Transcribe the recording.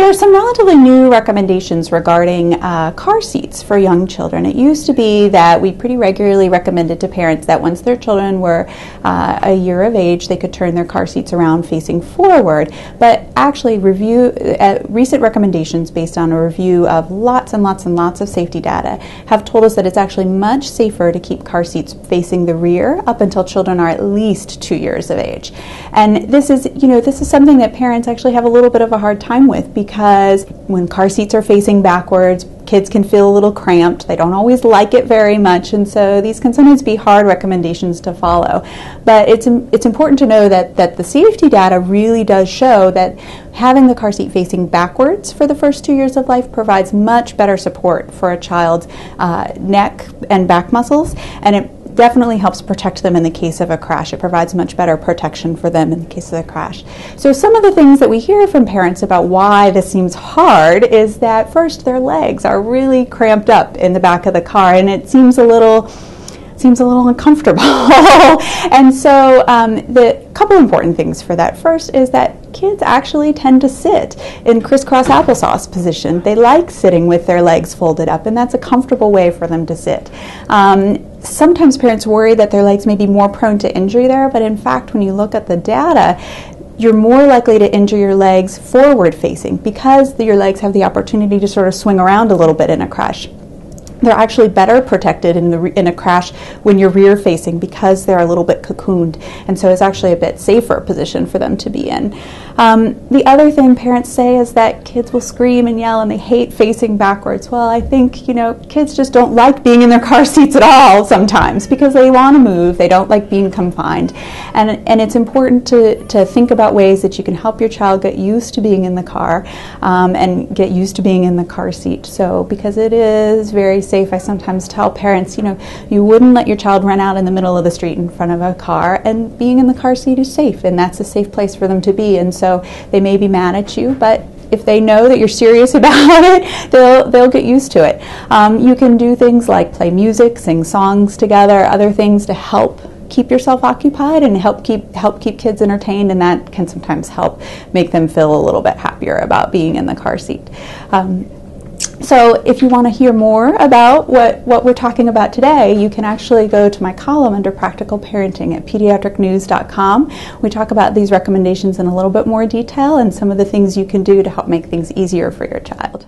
there are some relatively new recommendations regarding car seats for young children. It used to be that we pretty regularly recommended to parents that once their children were a year of age, they could turn their car seats around facing forward. But actually, recent recommendations based on a review of lots and lots and lots of safety data have told us that it's actually much safer to keep car seats facing the rear up until children are at least 2 years of age. And this is something that parents actually have a little bit of a hard time with, because when car seats are facing backwards, kids can feel a little cramped. They don't always like it very much, and so these can sometimes be hard recommendations to follow. But it's important to know that the safety data really does show that having the car seat facing backwards for the first 2 years of life provides much better support for a child's neck and back muscles, and it definitely helps protect them in the case of a crash. It provides much better protection for them in the case of a crash. So some of the things that we hear from parents about why this seems hard is that first, their legs are really cramped up in the back of the car, and it seems a little uncomfortable. And so the couple important things for that. First is that kids actually tend to sit in crisscross applesauce position. They like sitting with their legs folded up, and that's a comfortable way for them to sit. Sometimes parents worry that their legs may be more prone to injury there, but in fact, when you look at the data, you're more likely to injure your legs forward facing because your legs have the opportunity to sort of swing around a little bit in a crash. They're actually better protected in a crash when you're rear facing because they're a little bit cocooned, and so it's actually a bit safer position for them to be in. The other thing parents say is that kids will scream and yell and they hate facing backwards. Well, I think kids just don't like being in their car seats at all sometimes because they want to move. They don't like being confined, and it's important to think about ways that you can help your child get used to being in the car and get used to being in the car seat. So because it is very safe, I sometimes tell parents, you wouldn't let your child run out in the middle of the street in front of a car, and being in the car seat is safe, and that's a safe place for them to be. And so they may be mad at you, but if they know that you're serious about it, they'll get used to it. You can do things like play music, sing songs together, other things to help keep yourself occupied and help keep kids entertained, and that can sometimes help make them feel a little bit happier about being in the car seat. So if you want to hear more about what we're talking about today, you can actually go to my column under Practical Parenting at pediatricnews.com. We talk about these recommendations in a little bit more detail and some of the things you can do to help make things easier for your child.